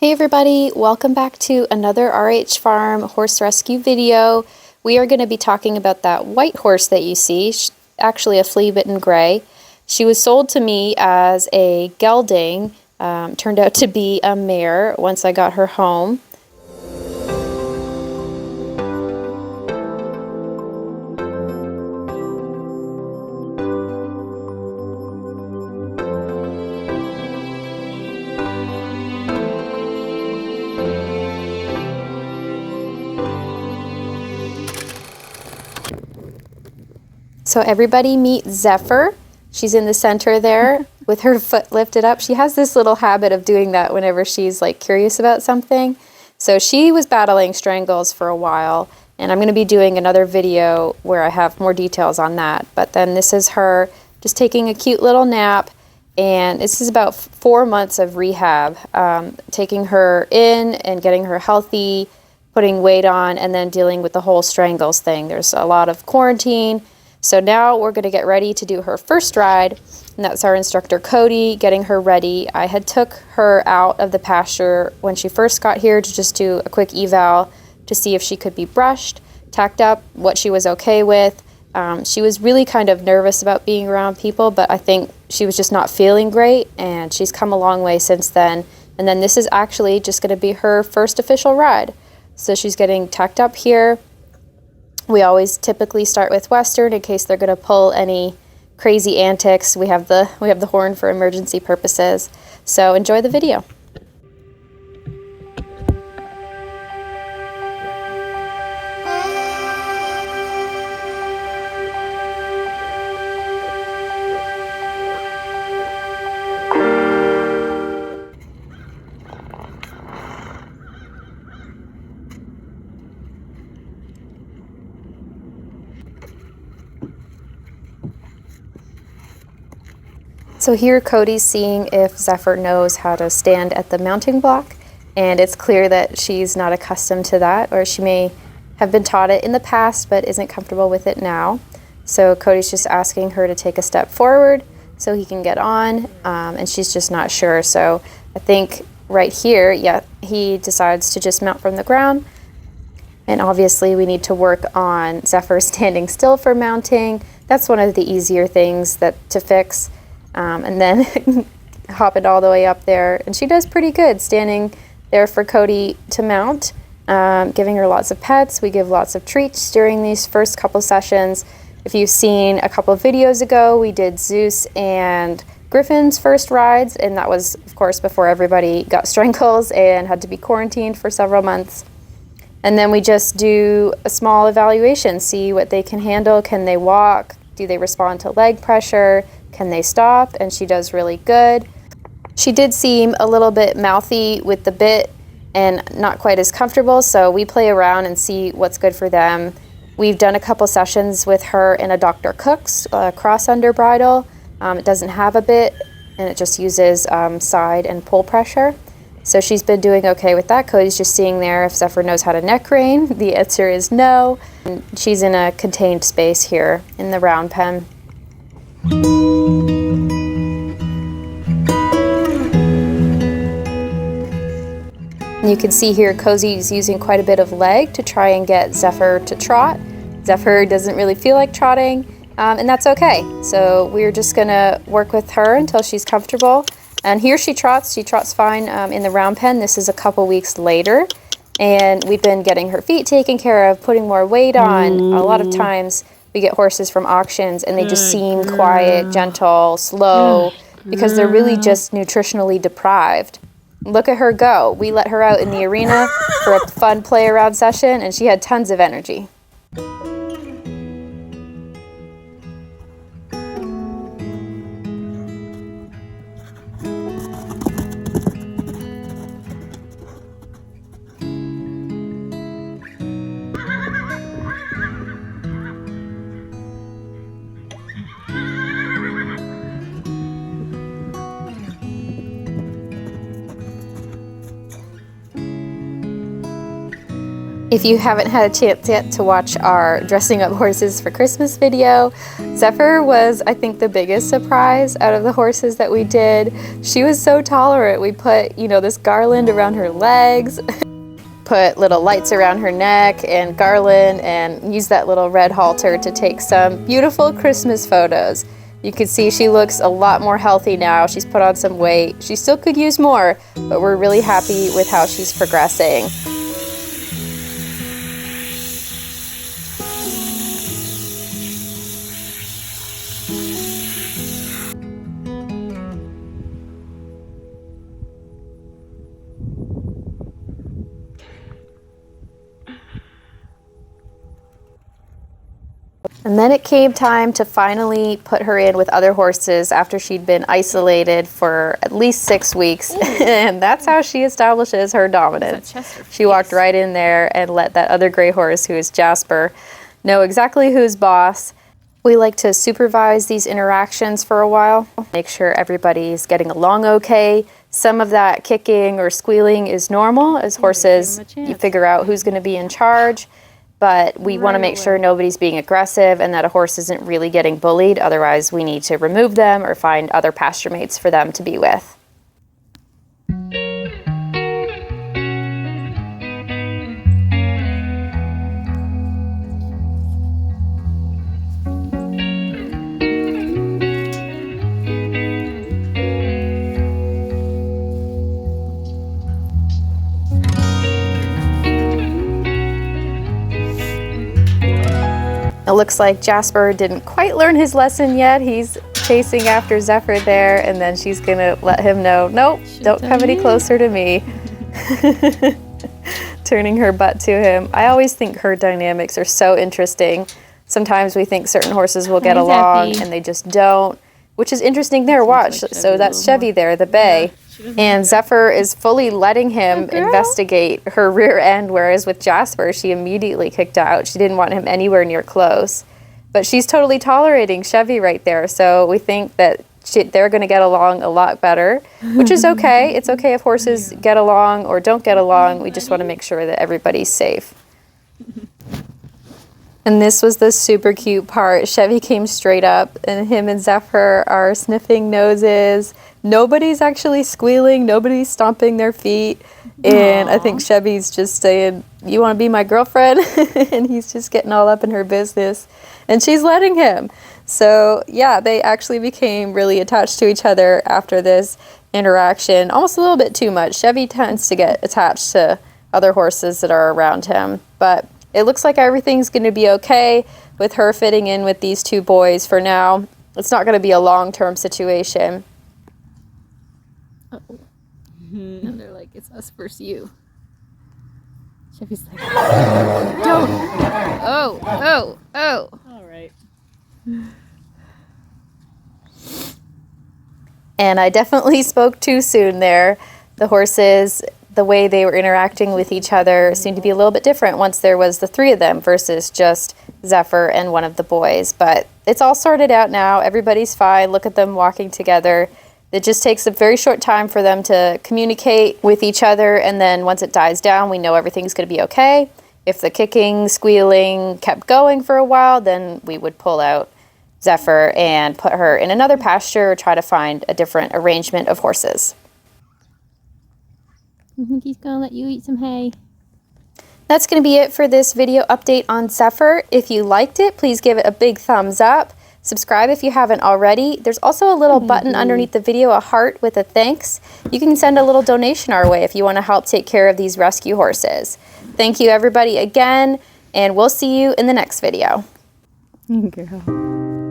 Hey everybody, welcome back to another RH Farm horse rescue video. We are going to be talking about that white horse that you see, actually a flea-bitten gray. She was sold to me as a gelding, turned out to be a mare once I got her home. So everybody meet Zephyr. She's in the center there with her foot lifted up. She has this little habit of doing that whenever she's like curious about something. So she was battling strangles for a while, and I'm going to be doing another video where I have more details on that. But then this is her just taking a cute little nap, and this is about 4 months of rehab, taking her in and getting her healthy, putting weight on, and then dealing with the whole strangles thing. There's a lot of quarantine. So now we're going to get ready to do her first ride, and that's our instructor Cody getting her ready. I had took her out of the pasture when she first got here to just do a quick eval to see if she could be brushed, tacked up, what she was okay with. She was really kind of nervous about being around people, but I think she was just not feeling great, and she's come a long way since then. And then this is actually just going to be her first official ride. So she's getting tacked up here. We always typically start with Western in case they're going to pull any crazy antics. We have the horn for emergency purposes. So enjoy the video. So here Cody's seeing if Zephyr knows how to stand at the mounting block, and it's clear that she's not accustomed to that, or she may have been taught it in the past but isn't comfortable with it now. So Cody's just asking her to take a step forward so he can get on, and she's just not sure. So I think right here, yeah, he decides to just mount from the ground, and obviously we need to work on Zephyr standing still for mounting. That's one of the easier things to fix. And then hop it all the way up there, and she does pretty good standing there for Cody to mount, giving her lots of pets. We give lots of treats during these first couple sessions. If you've seen a couple of videos ago, we did Zeus and Griffin's first rides, and that was of course before everybody got strangles and had to be quarantined for several months. And then we just do a small evaluation, see what they can handle. Can they walk? Do they respond to leg pressure? Can they stop? And she does really good. She did seem a little bit mouthy with the bit and not quite as comfortable, so we play around and see what's good for them. We've done a couple sessions with her in a Dr. Cook's cross under bridle. It doesn't have a bit, and it just uses side and pull pressure. So she's been doing okay with that. Cody's just seeing there if Zephyr knows how to neck rein. The answer is no. And she's in a contained space here in the round pen. You can see here Cozy's using quite a bit of leg to try and get Zephyr to trot. Zephyr doesn't really feel like trotting, and that's okay. So we're just gonna work with her until she's comfortable. And here she trots fine in the round pen. This is a couple weeks later, and we've been getting her feet taken care of, putting more weight on. A lot of times we get horses from auctions and they just seem quiet, gentle, slow, because they're really just nutritionally deprived. Look at her go. We let her out in the arena for a fun play around session, and she had tons of energy. If you haven't had a chance yet to watch our dressing up horses for Christmas video, Zephyr was, I think, the biggest surprise out of the horses that we did. She was so tolerant. We put, this garland around her legs, put little lights around her neck and garland, and used that little red halter to take some beautiful Christmas photos. You can see she looks a lot more healthy now. She's put on some weight. She still could use more, but we're really happy with how she's progressing. And then it came time to finally put her in with other horses after she'd been isolated for at least 6 weeks. And that's how she establishes her dominance. She walked right in there and let that other gray horse, who is Jasper, know exactly who's boss. We like to supervise these interactions for a while, make sure everybody's getting along okay. Some of that kicking or squealing is normal as horses, you figure out who's going to be in charge. But we want to make sure nobody's being aggressive and that a horse isn't really getting bullied. Otherwise, we need to remove them or find other pasture mates for them to be with. It looks like Jasper didn't quite learn his lesson yet. He's chasing after Zephyr there, and then she's gonna let him know, nope, don't come any closer to me. Turning her butt to him. I always think herd dynamics are so interesting. Sometimes we think certain horses will get along and they just don't, which is interesting there. Watch, so that's Chevy there, the bay. And Zephyr is fully letting him investigate her rear end, whereas with Jasper, she immediately kicked out. She didn't want him anywhere near close. But she's totally tolerating Chevy right there, so we think that they're going to get along a lot better, which is okay. It's okay if horses get along or don't get along. We just want to make sure that everybody's safe. And this was the super cute part. Chevy came straight up, and him and Zephyr are sniffing noses. Nobody's actually squealing. Nobody's stomping their feet. And I think Chevy's just saying, you want to be my girlfriend? And he's just getting all up in her business. And she's letting him. So yeah, they actually became really attached to each other after this interaction. Almost a little bit too much. Chevy tends to get attached to other horses that are around him. But it looks like everything's going to be okay with her fitting in with these two boys for now. It's not going to be a long-term situation. Uh-oh. And they're like, it's us versus you. Chevy's like, don't. Oh. All right. And I definitely spoke too soon there. The horses, the way they were interacting with each other seemed to be a little bit different once there was the three of them versus just Zephyr and one of the boys. But it's all sorted out now. Everybody's fine. Look at them walking together. It just takes a very short time for them to communicate with each other, and then once it dies down, we know everything's going to be okay. If the kicking, squealing kept going for a while, then we would pull out Zephyr and put her in another pasture or try to find a different arrangement of horses. I think he's going to let you eat some hay. That's going to be it for this video update on Zephyr. If you liked it, please give it a big thumbs up. Subscribe if you haven't already. There's also a little button underneath the video, a heart with a thanks. You can send a little donation our way if you want to help take care of these rescue horses. Thank you everybody again, and we'll see you in the next video. Girl.